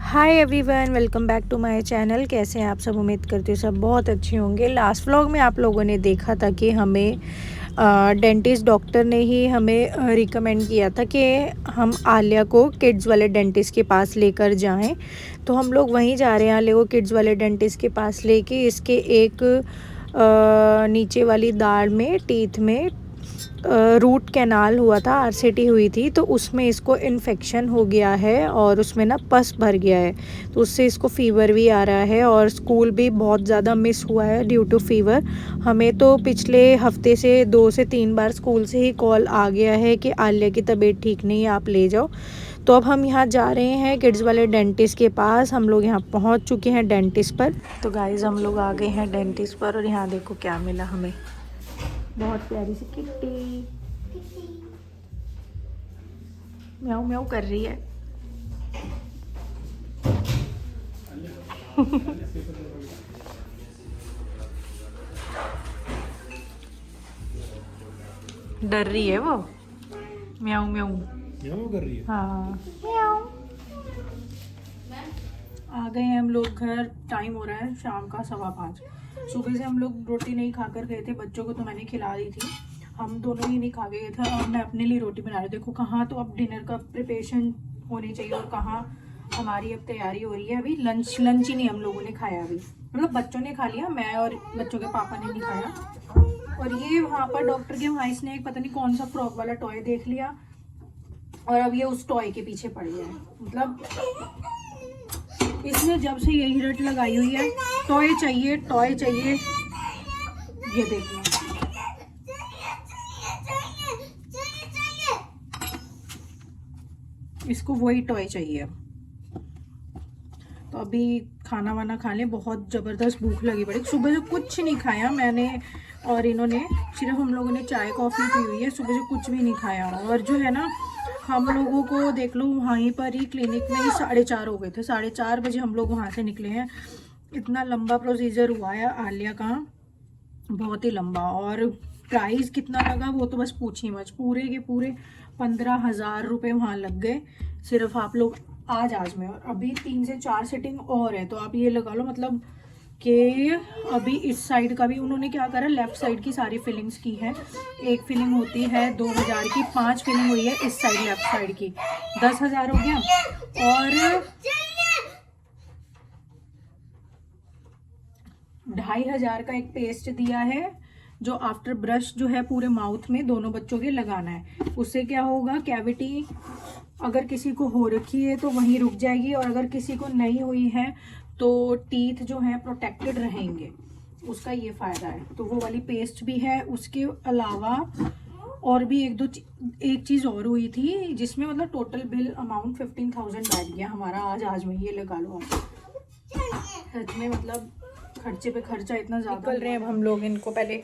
Hi everyone, welcome back to my channel. कैसे हैं आप सब? उम्मीद करती हूँ सब बहुत अच्छे होंगे। लास्ट व्लॉग में आप लोगों ने देखा था कि हमें डेंटिस्ट डॉक्टर ने ही हमें रिकमेंड किया था कि हम आलिया को किड्स वाले डेंटिस्ट के पास लेकर जाएं। तो हम लोग वहीं जा रहे हैं, आलिया को किड्स वाले डेंटिस्ट के पास लेके। इसके एक नीचे वाली दाढ़ में, टीथ में रूट कैनाल हुआ था, आरसीटी हुई थी, तो उसमें इसको इन्फेक्शन हो गया है और उसमें ना पस भर गया है। तो उससे इसको फ़ीवर भी आ रहा है और स्कूल भी बहुत ज़्यादा मिस हुआ है ड्यू टू फ़ीवर। हमें तो पिछले हफ्ते से 2 से 3 बार स्कूल से ही कॉल आ गया है कि आलिया की तबीयत ठीक नहीं है, आप ले जाओ। तो अब हम यहाँ जा रहे हैं किड्स वाले डेंटिस्ट के पास। हम लोग यहाँ पहुँच चुके हैं डेंटिस्ट पर। तो गाइज़ हम लोग आ गए हैं डेंटिस्ट पर और यहाँ देखो क्या मिला हमें। बहुत प्यारी सी किट्टी म्याऊ म्याऊ कर रही है। डर रही है वो, म्याऊ म्याऊ म्याऊ कर रही है। हाँ, म्याऊ। आ गए हैं हम लोग घर। टाइम हो रहा है शाम का 5:15। सुबह से हम लोग रोटी नहीं खाकर गए थे, बच्चों को तो मैंने खिला दी थी, हम दोनों ही नहीं खा गए थे। और मैं अपने लिए रोटी बना रही हूँ। देखो कहाँ तो अब डिनर का प्रिपरेशन होनी चाहिए और कहाँ हमारी अब तैयारी हो रही है। अभी लंच ही नहीं हम लोगों ने खाया अभी, मतलब बच्चों ने खा लिया, मैं और बच्चों के पापा ने नहीं खाया। और ये वहाँ पर डॉक्टर के वहाँ इसने एक पता नहीं कौन सा फ्रॉक वाला टॉय देख लिया और अब ये उस टॉय के पीछे पड़ गया है। मतलब इसने जब से यही रट लगाई हुई है, टॉय चाहिए टॉय चाहिए। ये देखो इसको वही टॉय चाहिए। तो अभी खाना वाना खा लें, बहुत ज़बरदस्त भूख लगी पड़ी। सुबह से कुछ नहीं खाया मैंने और इन्होंने, सिर्फ हम लोगों ने चाय कॉफ़ी पी हुई है, सुबह से कुछ भी नहीं खाया। और जो है ना, हम लोगों को देख लो वहीं पर ही क्लिनिक में ही 4:30 हो गए थे। 4:30 बजे हम लोग वहाँ से निकले हैं। इतना लंबा प्रोसीजर हुआ है आलिया का, बहुत ही लंबा। और प्राइस कितना लगा वो तो बस पूछिए मत, पूरे के पूरे 15,000 रुपये वहाँ लग गए सिर्फ आप लोग आज में। और अभी 3 से 4 सिटिंग और है, तो आप ये लगा लो मतलब कि अभी इस साइड का भी उन्होंने क्या करा, लेफ़्ट साइड की सारी फिलिंग्स की है। एक फिलिंग होती है 2,000 की, 5 फिलिंग हुई है इस साइड लेफ़्ट साइड की, 10,000 हो गया। और 2,500 का एक पेस्ट दिया है जो आफ्टर ब्रश जो है पूरे माउथ में दोनों बच्चों के लगाना है। उससे क्या होगा, कैविटी अगर किसी को हो रखी है तो वहीं रुक जाएगी और अगर किसी को नहीं हुई है तो टीथ जो है प्रोटेक्टेड रहेंगे, उसका ये फ़ायदा है। तो वो वाली पेस्ट भी है। उसके अलावा और भी एक चीज़ और हुई थी जिसमें मतलब टोटल बिल अमाउंट 15,000 बैठ गया हमारा आज में। ये लगा लो आप, सच में मतलब खर्चे पे खर्चा इतना ज़्यादा। निकल रहे हैं अब हम लोग, इनको पहले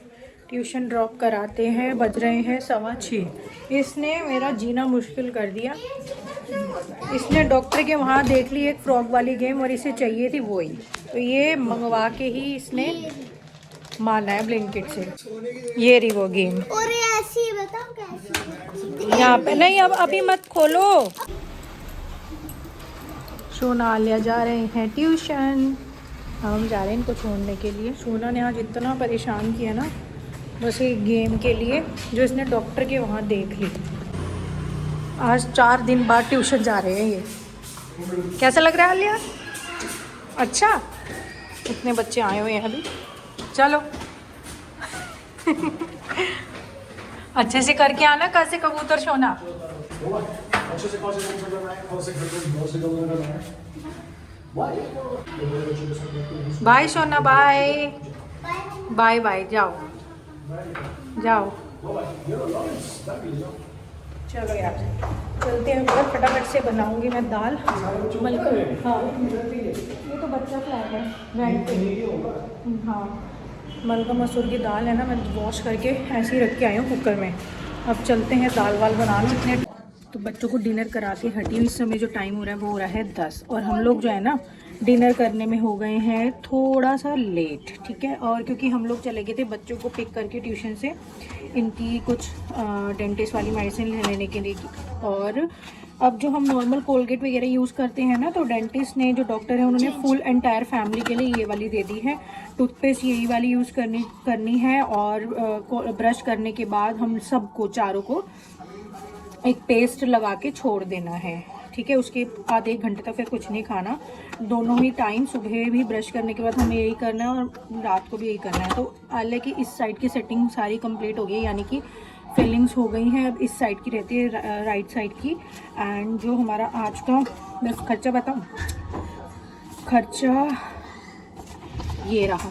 ट्यूशन ड्रॉप कराते हैं। बज रहे हैं 6:15। इसने मेरा जीना मुश्किल कर दिया। इसने डॉक्टर के वहाँ देख ली एक फ्रॉक वाली गेम और इसे चाहिए थी वही, तो ये मंगवा के ही इसने माना है ब्लिंकिट से। ये रही वो गेम। और ऐसी बताओ कैसी यहाँ पे नहीं, अब अभी मत खोलो। सोना आलिया जा रहे हैं ट्यूशन। हम जा रहे हैं इनको छोड़ने के लिए। सोना ने आज इतना परेशान किया ना, बस एक गेम के लिए जो इसने डॉक्टर के वहाँ देख ली। आज 4 दिन बाद ट्यूशन जा रहे हैं ये। कैसा लग रहा है आलिया? अच्छा, इतने बच्चे आए हुए हैं अभी। चलो अच्छे से करके आना, कैसे कबूतर सोना। बाय सोना, बाय बाय बाय। जाओ जाओ, चलो यार चलते हैं। मतलब फटाफट से बनाऊंगी मैं दाल। मलका, हाँ ये तो बच्चा फ्लैट है रेंट पे। हाँ, मलका मसूर की दाल है ना, मैं वॉश करके ऐसे ही रख के आई हूँ कुकर में। अब चलते हैं दाल वाल बना लो। इतने तो बच्चों को डिनर करा के हटी हूँ। इस समय जो टाइम हो रहा है वो हो रहा है 10 और हम लोग जो है ना डिनर करने में हो गए हैं थोड़ा सा लेट, ठीक है। और क्योंकि हम लोग चले गए थे बच्चों को पिक करके ट्यूशन से, इनकी कुछ डेंटिस्ट वाली मेडिसिन लेने के लिए। और अब जो हम नॉर्मल कोलगेट वगैरह यूज़ करते हैं ना, तो डेंटिस्ट ने, जो डॉक्टर है, उन्होंने फुल एंटायर फैमिली के लिए ये वाली दे दी है। टूथपेस्ट यही वाली यूज़ करनी है, और ब्रश करने के बाद हम सबको, चारों को, एक पेस्ट लगा के छोड़ देना है, ठीक है। उसके बाद 1 घंटे तक फिर कुछ नहीं खाना। दोनों ही टाइम, सुबह भी ब्रश करने के बाद हमें यही करना है और रात को भी यही करना है। तो आले की इस साइड की सेटिंग सारी कंप्लीट हो गई, यानी कि फिलिंग्स हो गई हैं। अब इस साइड की रहती है, राइट साइड की। एंड जो हमारा आज का, मैं खर्चा बताऊँ, खर्चा ये रहा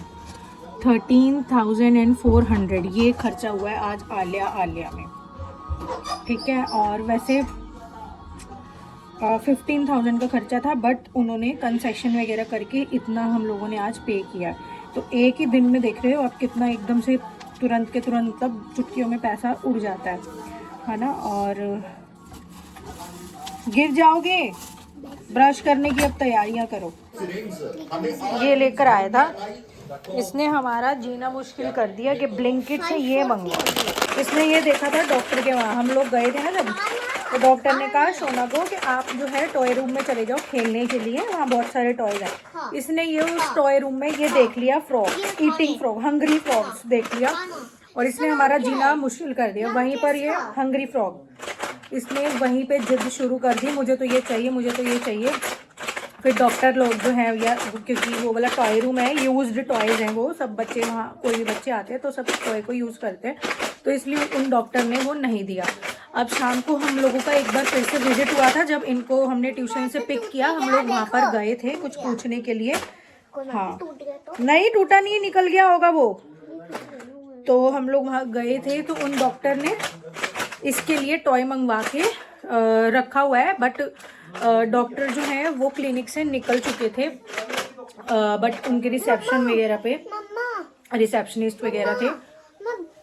13,400, ये खर्चा हुआ है आज आलिया में, ठीक है। और वैसे 15,000 का खर्चा था, बट उन्होंने कंसेशन वगैरह करके इतना हम लोगों ने आज पे किया। तो एक ही दिन में देख रहे हो आप कितना एकदम से तुरंत के तुरंत, मतलब चुटकियों में पैसा उड़ जाता है ना। और गिर जाओगे, ब्रश करने की अब तैयारियां करो। ये लेकर आया था, इसने हमारा जीना मुश्किल कर दिया कि ब्लिंकिट से ये मंगवाओ। इसने ये देखा था डॉक्टर के वहाँ, हम लोग गए थे ना जब, तो डॉक्टर ने कहा सोना को कि आप जो है टॉय रूम में चले जाओ खेलने के लिए, वहाँ बहुत सारे टॉयज हैं। इसने ये उस टॉय रूम में ये देख लिया, frog, eating frog, hungry frogs देख लिया, और इसने हमारा जीना मुश्किल कर दिया। वहीं पर ये हंग्री फ्रॉग, इसने वहीं पे जिद शुरू कर दी, मुझे तो ये चाहिए, मुझे तो ये चाहिए। फिर डॉक्टर लोग जो हैं, या क्योंकि वो वाला टॉय रूम है, यूज्ड टॉयज़ हैं वो सब, बच्चे वहाँ कोई भी बच्चे आते हैं तो सब टॉय को यूज़ करते हैं, तो इसलिए उन डॉक्टर ने वो नहीं दिया। अब शाम को हम लोगों का एक बार फिर से विजिट हुआ था, जब इनको हमने ट्यूशन से पिक किया, हम लोग वहाँ पर गए थे कुछ पूछने के लिए। हाँ, नहीं टूटा नहीं, निकल गया होगा वो। तो हम लोग वहाँ गए थे, तो उन डॉक्टर ने इसके लिए टॉय मंगवा के रखा हुआ है, बट डॉक्टर जो हैं वो क्लिनिक से निकल चुके थे, बट उनके रिसेप्शन वगैरह पे रिसेप्शनिस्ट वगैरह थे।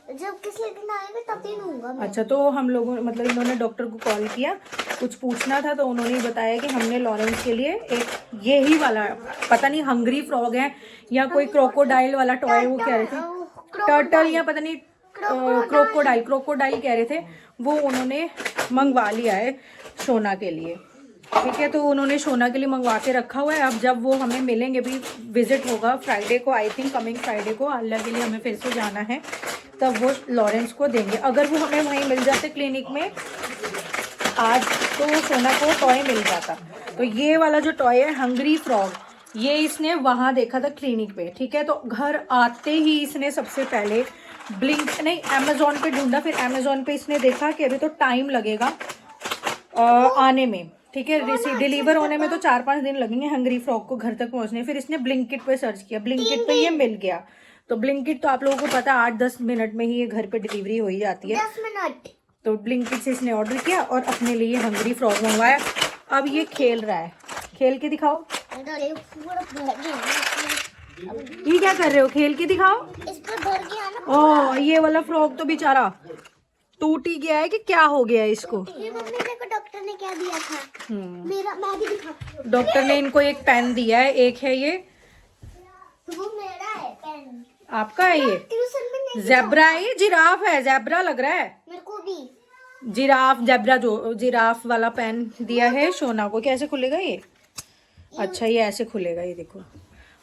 जब किसी दिन आएगा तब ही लूंगा मैं। अच्छा, तो हम लोगों, मतलब इन्होंने डॉक्टर को कॉल किया, कुछ पूछना था, तो उन्होंने बताया कि हमने लॉरेंस के लिए एक यही वाला, पता नहीं हंग्री फ्रॉग है या कोई क्रोकोडाइल वाला टॉय, वो कह रहे थे टर्टल या पता नहीं क्रोकोडाइल कह रहे थे, वो उन्होंने मंगवा लिया है सोना के लिए, ठीक है। तो उन्होंने सोना के लिए मंगवा के रखा हुआ है। अब जब वो हमें मिलेंगे, भी विजिट होगा फ्राइडे को, आई थिंक कमिंग फ्राइडे को, आलिया के लिए हमें फिर से जाना है, तब वो लॉरेंस को देंगे। अगर वो हमें वहीं मिल जाते क्लिनिक में आज, तो सोना को टॉय मिल जाता। तो ये वाला जो टॉय है हंग्री फ्रॉग, ये इसने वहाँ देखा था क्लिनिक पे, ठीक है। तो घर आते ही इसने सबसे पहले अमेजोन पे ढूंढा, फिर अमेजोन पे इसने देखा कि अभी तो टाइम लगेगा आने में, ठीक है, डिलीवर होने में तो 4-5 दिन लगेंगे हंग्री फ्रॉग को घर तक पहुंचने। फिर इसने ब्लिंकिट पे सर्च किया, ब्लिंकिट पे ये मिल गया। तो ब्लिंकिट तो आप लोगों को पता है 8-10 मिनट में ही ये घर पे डिलीवरी हो ही जाती है। 10 मिनट। तो ब्लिंकिट से इसने ऑर्डर किया और अपने लिए हंग्री फ्रॉग मंगवाया। अब ये खेल रहा है, खेल के दिखाओ। ये क्या कर रहे हो, खेल के दिखाओ। इस पर भर गया ना। ओह, ये वाला फ्रॉग तो बेचारा टूट ही गया है कि क्या हो गया है इसको। ये मम्मी देखो डॉक्टर ने क्या दिया था। मेरा, मैं भी दिखा। डॉक्टर ने इनको एक पेन दिया है, एक है ये, वो मेरा है पेन। आपका है ये? ट्यूशन में नहीं। ज़ेब्रा है ये, जिराफ है, ज़ेब्रा लग रहा है मेरे को भी। जिराफ, ज़ेब्रा, जो जिराफ वाला पेन दिया है सोना को। कैसे खुलेगा ये? अच्छा, ये ऐसे खुलेगा, ये देखो।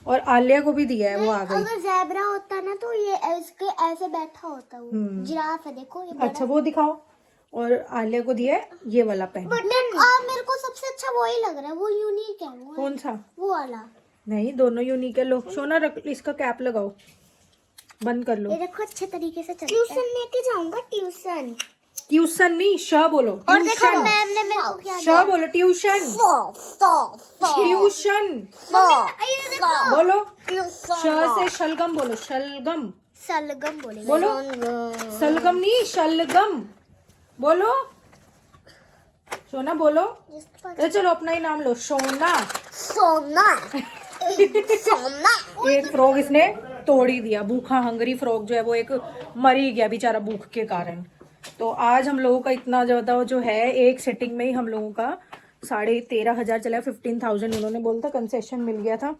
और आलिया को भी दिया है, वो आ गई। अगर ज़ेब्रा होता ना तो ये इसके ऐसे बैठा होता, वो जिराफ है देखो ये बड़ा। अच्छा, वो दिखाओ। और आलिया को दिया है ये वाला पेन। बट मेरे को सबसे अच्छा वही लग रहा है, वो यूनिक है। वो कौन सा? वो वाला। नहीं, दोनों यूनिक है। लो सोना, रख, इसका कैप लगाओ, बंद कर लो। ये देखो अच्छे तरीके से चलता है। ट्यूशन लेके जाऊंगा, ट्यूशन। ट्यूशन नहीं, श बोलो। और देखो मैम ने मेरे को क्या श बोलो, ट्यूशन। ट्यूशन बोलो। श से शलगम बोलो, शलगम। सलगम बोलेगा। बोलो, सलगम नहीं, शलगम बोलो। सोना बोलो। तो चलो अपना ही नाम लो, सोना। सोना। सोना। एक फ्रॉग इसने तोड़ ही दिया, भूखा हंगरी फ्रॉग जो है वो एक मर ही गया बेचारा भूख के कारण। तो आज हम लोगों का इतना ज़्यादा जो है, एक सेटिंग में ही हम लोगों का 13,500 चला। 15,000 उन्होंने बोला था, कंसेशन मिल गया था।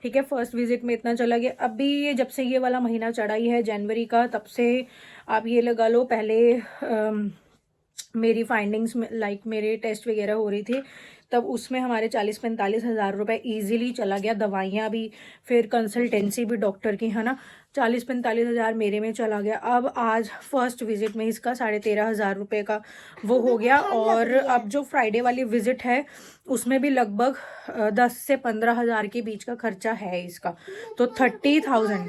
ठीक है, फर्स्ट विजिट में इतना चला गया। अभी ये जब से ये वाला महीना चढ़ा ही है जनवरी का, तब से आप ये लगा लो, पहले मेरी फाइंडिंग्स में लाइक मेरे टेस्ट वगैरह हो रही थी, तब उसमें हमारे 40-45 हज़ार रुपये ईजिली चला गया। दवाइयाँ भी, फिर कंसल्टेंसी भी डॉक्टर की, है ना, 40-45 हज़ार मेरे में चला गया। अब आज फर्स्ट विजिट में इसका 13,500 रुपये का वो हो गया। और अब जो फ्राइडे वाली विजिट है उसमें भी लगभग 10 से 15 हज़ार के बीच का खर्चा है इसका, तो 30,000।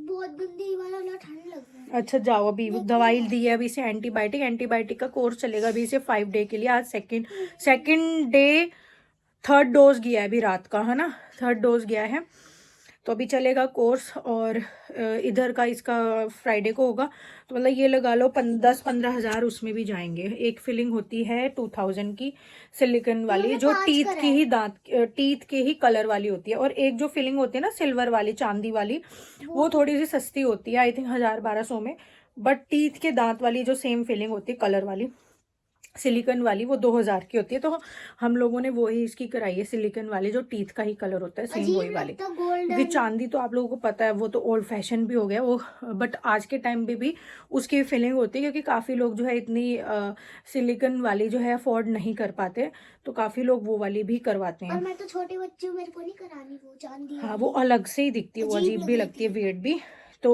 बहुत गंदी वाला ठंड लग रहा है। अच्छा जाओ, अभी दवाई दी है अभी से, एंटीबायोटिक का कोर्स चलेगा अभी से 5 डे के लिए। आज सेकंड डे, थर्ड डोज गया है अभी रात का, है ना, थर्ड डोज गया है, तो अभी चलेगा कोर्स। और इधर का इसका फ्राइडे को होगा, तो मतलब ये लगा लो 10-15 हज़ार उसमें भी जाएंगे। एक फिलिंग होती है 2000 की सिलिकॉन वाली, जो टीथ की ही टीथ के ही कलर वाली होती है, और एक जो फिलिंग होती है ना सिल्वर वाली, चांदी वाली, वो थोड़ी सी सस्ती होती है, आई थिंक 1000-1200 में। बट टीथ के दांत वाली जो सेम फिलिंग होती है कलर वाली सिलिकॉन वाली, वो 2000 की होती है। तो हम लोगों ने वही इसकी कराई है, सिलिकॉन वाली, जो टीथ का ही कलर होता है सेम वही वाली। क्योंकि चांदी तो आप लोगों को पता है वो तो ओल्ड फैशन भी हो गया वो, बट आज के टाइम पे भी उसकी फीलिंग होती है, क्योंकि काफ़ी लोग जो है इतनी सिलिकॉन वाली जो है अफोर्ड नहीं कर पाते, तो काफ़ी लोग वो वाली भी करवाते हैं। और मैं तो छोटे बच्चे हूँ, मेरे को नहीं करानी वो चांदी। हाँ, वो अलग से ही दिखती है, वो अजीब भी लगती है, वेट भी। तो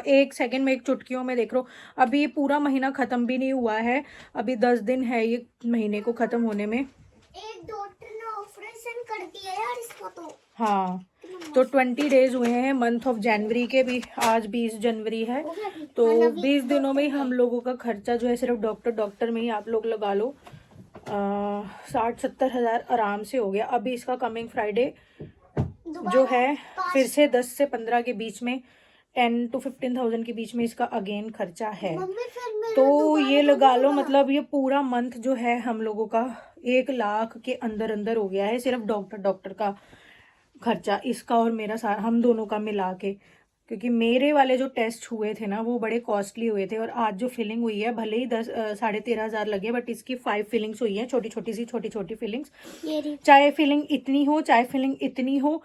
एक सेकंड में, एक चुटकियों में देख लो। अभी ये पूरा महीना ख़त्म भी नहीं हुआ है, अभी 10 दिन है ये महीने को ख़त्म होने में। एक डॉक्टर ने ऑपरेशन कर दिया यार इसको तो। हाँ, तो 20 डेज हुए हैं मंथ ऑफ जनवरी के भी, आज 20 जनवरी है, तो 20 दिनों में ही हम लोगों का खर्चा जो है सिर्फ डॉक्टर में ही आप लोग लगा लो 60-70 हज़ार आराम से हो गया। अभी इसका कमिंग फ्राइडे जो है फिर से 10 से 15 के बीच में, 10 to 15,000 के बीच में इसका अगेन खर्चा है। तो ये लगा लो, मतलब ये पूरा मंथ जो है हम लोगों का 1 लाख के अंदर अंदर हो गया है, सिर्फ डॉक्टर का खर्चा, इसका और मेरा सारा, हम दोनों का मिला के। क्योंकि मेरे वाले जो टेस्ट हुए थे ना वो बड़े कॉस्टली हुए थे, और आज जो फिलिंग हुई है भले ही 13,500 हज़ार लगे, बट इसकी 5 फिलिंग्स हुई हैं, छोटी छोटी फिलिंग्स। चाहे फिलिंग इतनी हो चाहे फिलिंग इतनी हो,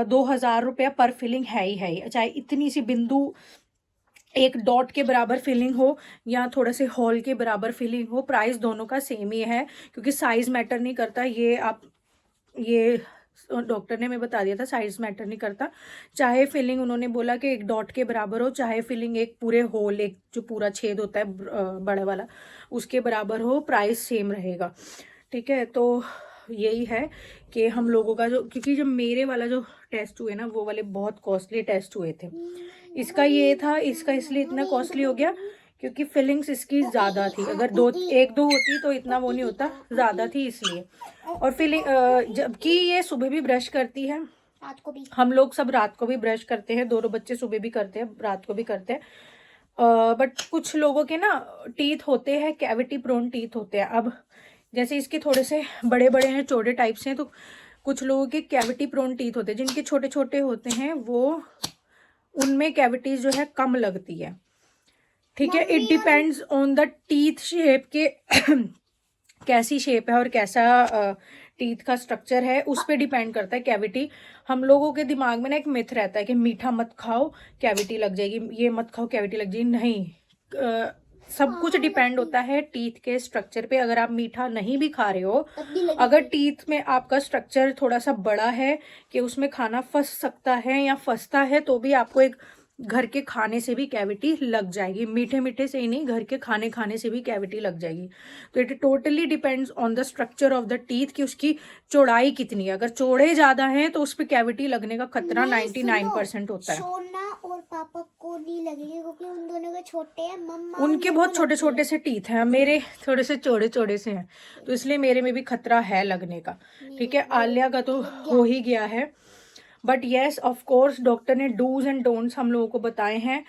2,000 रुपया पर फिलिंग है ही। चाहे इतनी सी बिंदु एक डॉट के बराबर फिलिंग हो या थोड़ा से हॉल के बराबर फिलिंग हो, प्राइस दोनों का सेम ही है, क्योंकि साइज मैटर नहीं करता। ये डॉक्टर ने मैं बता दिया था, साइज मैटर नहीं करता। चाहे फिलिंग उन्होंने बोला कि एक डॉट के बराबर हो, चाहे फिलिंग एक पूरे होल, एक जो पूरा छेद होता है बड़ा वाला, उसके बराबर हो, प्राइस सेम रहेगा। ठीक है, तो यही है कि हम लोगों का जो, क्योंकि जब मेरे वाला जो टेस्ट हुए ना वो वाले बहुत कॉस्टली टेस्ट हुए थे, इसका ये था, इसका इसलिए इतना कॉस्टली हो गया क्योंकि फिलिंग्स इसकी ज़्यादा थी। अगर 1-2 होती तो इतना वो नहीं होता, ज़्यादा थी इसलिए। और फिलिंग जबकि ये सुबह भी ब्रश करती है, रात को भी, हम लोग सब रात को भी ब्रश करते हैं, दोनों बच्चे सुबह भी करते हैं, रात को भी करते हैं। बट कुछ लोगों के ना टीथ होते हैं, कैविटी प्रोन टीथ होते हैं। अब जैसे इसके थोड़े से बड़े बड़े हैं, चौड़े टाइप से हैं, तो कुछ लोगों के कैविटी प्रोन टीथ होते हैं, जिनके छोटे छोटे होते हैं वो, उनमें कैविटीज जो है कम लगती है। ठीक है, it depends on the teeth shape के कैसी शेप है और कैसा टीथ का स्ट्रक्चर है, उस पर डिपेंड करता है कैविटी। हम लोगों के दिमाग में ना एक मिथ रहता है कि मीठा मत खाओ कैविटी लग जाएगी, ये मत खाओ कैविटी लग जाएगी। नहीं, सब कुछ डिपेंड होता है टीथ के स्ट्रक्चर पे। अगर आप मीठा नहीं भी खा रहे हो, अगर टीथ में आपका स्ट्रक्चर थोड़ा सा बड़ा है कि उसमें खाना फंस सकता है या फंसता है, तो भी आपको एक घर के खाने से भी कैविटी लग जाएगी। मीठे से ही नहीं, घर के खाने से भी कैविटी लग जाएगी। तो it totally depends on the structure of the teeth कि उसकी चौड़ाई कितनी है। अगर चौड़े ज़्यादा हैं तो उस पर कैविटी लगने का खतरा 99% होता है। सोना और पापा को नहीं लगेगी क्योंकि उन दोनों के छोटे हैं, मम्मा उनके बहुत छोटे छोटे से टीथ हैं, मेरे थोड़े से चौड़े से हैं, तो इसलिए मेरे में भी खतरा है लगने का। ठीक है, आलिया का तो हो ही गया है। But yes, of course doctor ने डूज एंड डोंट्स हम लोगों को बताए हैं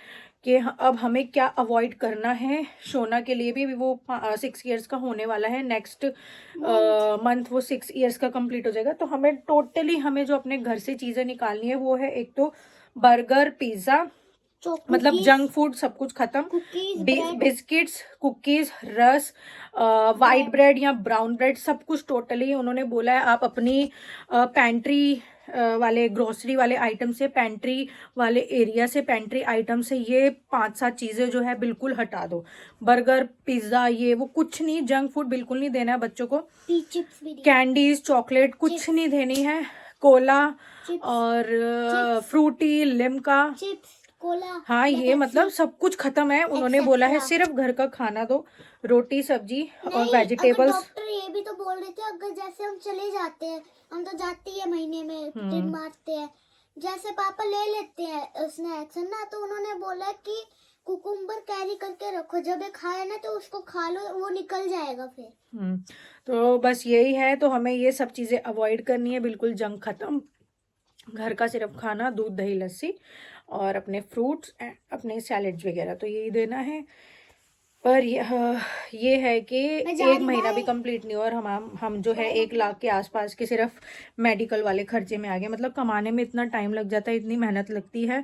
कि अब हमें क्या अवॉइड करना है। शोना के लिए भी वो 6 इयर्स का होने वाला है, नेक्स्ट मंथ वो 6 इयर्स का कंप्लीट हो जाएगा। तो हमें टोटली हमें जो अपने घर से चीज़ें निकालनी है वो है, एक तो बर्गर, पिज़्ज़ा, मतलब जंक फूड सब कुछ खत्म, बिस्किट्स, कुकीज, रस, वाइट ब्रेड या ब्राउन ब्रेड, सब कुछ टोटली उन्होंने बोला है आप अपनी पैंट्री वाले ग्रोसरी वाले आइटम से, पेंट्री वाले एरिया से, पेंट्री आइटम से ये 5-7 चीज़ें जो है बिल्कुल हटा दो। बर्गर, पिज़्ज़ा, ये वो कुछ नहीं, जंक फूड बिल्कुल नहीं देना है बच्चों को। चिप्स भी कैंडीज, चॉकलेट कुछ नहीं देनी है। कोला और फ्रूटी, लिम्का, चिप्स, कोला, हाँ ये मतलब सब कुछ खत्म है। उन्होंने बोला है सिर्फ घर का खाना दो, रोटी सब्जी और वेजिटेबल्स। डॉक्टर ये भी तो बोल रहे थे, अगर जैसे हम चले जाते हैं, हम तो जाते ही है महीने में ट्रिप मारते हैं, जैसे पापा ले लेते हैं स्नैक्स है ना, तो उन्होंने बोला कि कुकुम्बर कैरी करके रखो, जब ये खाए ना तो उसको खा लो, वो निकल जाएगा फिर। तो बस यही है, तो हमें ये सब चीज़ें अवॉइड करनी है, बिल्कुल जंक खत्म, घर का सिर्फ खाना, दूध दही लस्सी और अपने फ्रूट्स, अपने सैलेड्स वगैरह, तो यही देना है। पर ये है कि 1 महीना भी कंप्लीट नहीं हुआ और हम जो है 1 लाख के आसपास के सिर्फ मेडिकल वाले खर्चे में आ गए। मतलब कमाने में इतना टाइम लग जाता है, इतनी मेहनत लगती है,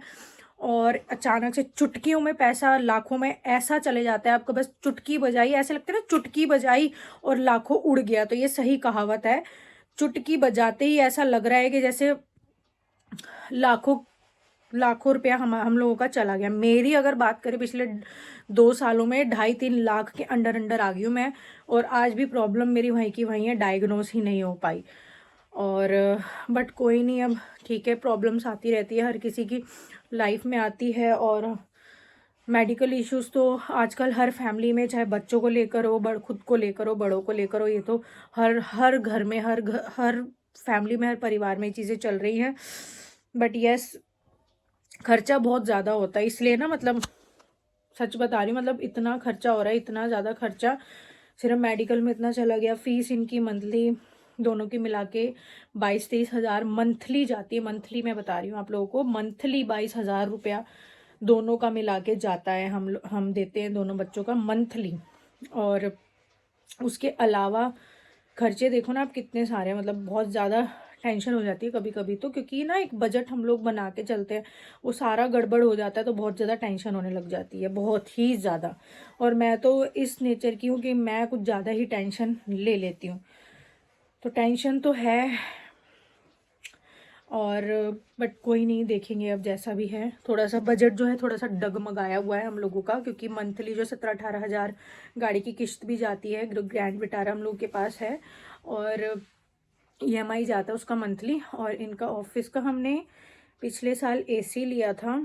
और अचानक से चुटकियों में पैसा, लाखों में ऐसा चले जाता है आपको, बस चुटकी बजाई, ऐसे लगता है ना चुटकी बजाई और लाखों उड़ गया। तो ये सही कहावत है, चुटकी बजाते ही ऐसा लग रहा है कि जैसे लाखों रुपया हम लोगों का चला गया। मेरी अगर बात करें, पिछले 2 सालों में 2.5-3 लाख के अंडर आ गई हूँ मैं, और आज भी प्रॉब्लम मेरी वहीं की वहीं है, डायग्नोस ही नहीं हो पाई। और बट कोई नहीं, अब ठीक है, प्रॉब्लम्स आती रहती है, हर किसी की लाइफ में आती है। और मेडिकल इश्यूज़ तो आजकल हर फैमिली में, चाहे बच्चों को लेकर हो, खुद को लेकर हो, बड़ों को लेकर हो, ये तो हर घर में, हर फैमिली में, हर परिवार में चीज़ें चल रही हैं। बट यस, खर्चा बहुत ज़्यादा होता है, इसलिए ना, मतलब सच बता रही हूँ, मतलब इतना खर्चा हो रहा है, इतना ज़्यादा खर्चा सिर्फ मेडिकल में इतना चला गया। फीस इनकी मंथली दोनों की मिला के 22-23 हज़ार मंथली जाती है। मंथली मैं बता रही हूँ आप लोगों को, मंथली 22 हज़ार रुपया दोनों का मिला के जाता है। हम देते हैं दोनों बच्चों का मंथली। और उसके अलावा खर्चे देखो ना आप कितने सारे, मतलब बहुत ज़्यादा टेंशन हो जाती है कभी कभी तो, क्योंकि ना एक बजट हम लोग बना के चलते हैं, वो सारा गड़बड़ हो जाता है, तो बहुत ज़्यादा टेंशन होने लग जाती है, बहुत ही ज़्यादा। और मैं तो इस नेचर की हूँ कि मैं कुछ ज़्यादा ही टेंशन ले लेती हूँ, तो टेंशन तो है। और बट कोई नहीं, देखेंगे अब जैसा भी है। थोड़ा सा बजट जो है थोड़ा सा डगमगाया हुआ है हम लोगों का, क्योंकि मंथली जो 17-18 हज़ार गाड़ी की किश्त भी जाती है, ग्रैंड विटारा हम लोग के पास है, और EMI जाता है उसका मंथली। और इनका ऑफिस का हमने पिछले साल AC लिया था,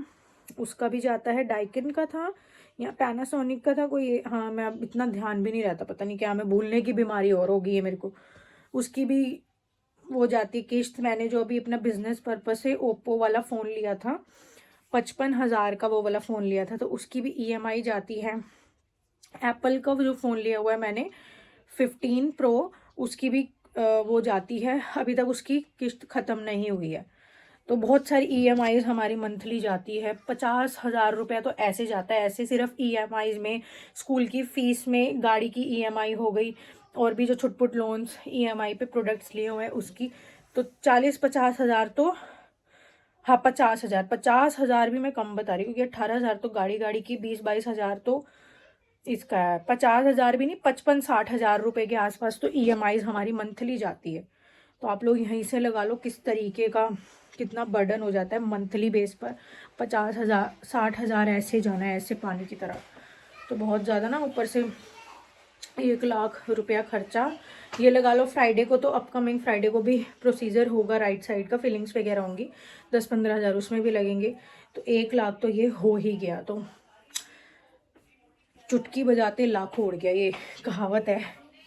उसका भी जाता है, डाइकिन का था या पैनासोनिक का था कोई, हाँ मैं अब इतना ध्यान भी नहीं रहता, पता नहीं क्या, मैं भूलने की बीमारी और हो गई है मेरे को। उसकी भी वो जाती किश्त। मैंने जो अभी अपना बिजनेस पर्पस से ओप्पो वाला फ़ोन लिया था, 55 हज़ार का वो वाला फ़ोन लिया था, तो उसकी भी EMI जाती है। एप्पल का जो फ़ोन लिया हुआ है मैंने 15 प्रो, उसकी भी वो जाती है, अभी तक उसकी किश्त ख़त्म नहीं हुई है। तो बहुत सारी EMIs हमारी मंथली जाती है। 50 हज़ार रुपया तो ऐसे जाता है, ऐसे सिर्फ EMIs में, स्कूल की फ़ीस में, गाड़ी की EMI हो गई, और भी जो छुटपुट लोन्स EMI पे प्रोडक्ट्स लिए हुए हैं उसकी, तो 40-50 हज़ार तो, हाँ 50 हज़ार भी मैं कम बता रही हूँ, क्योंकि 18 हज़ार तो गाड़ी की, 20-22 हज़ार तो इसका है। 50 हज़ार भी नहीं, 55-60 हज़ार रुपये के आसपास तो EMIs हमारी मंथली जाती है। तो आप लोग यहीं से लगा लो किस तरीके का, कितना बर्डन हो जाता है मंथली बेस पर। 50 हज़ार 60 हज़ार ऐसे जाना है, ऐसे पानी की तरह, तो बहुत ज़्यादा ना, ऊपर से 1 लाख रुपया खर्चा। ये लगा लो फ्राइडे को, तो अपकमिंग फ्राइडे को भी प्रोसीजर होगा, राइट साइड का फिलिंग्स वगैरह होंगी, 10-15 हज़ार उसमें भी लगेंगे, तो 1 लाख तो ये हो ही गया। तो चुटकी बजाते लाखों उड़ गया, ये कहावत है,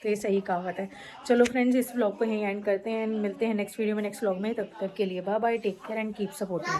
तो ये सही कहावत है। चलो फ्रेंड्स, इस व्लॉग को यहीं एंड करते हैं, मिलते हैं नेक्स्ट वीडियो में, नेक्स्ट व्लॉग में। तब तक के लिए bye bye, take care and keep supporting.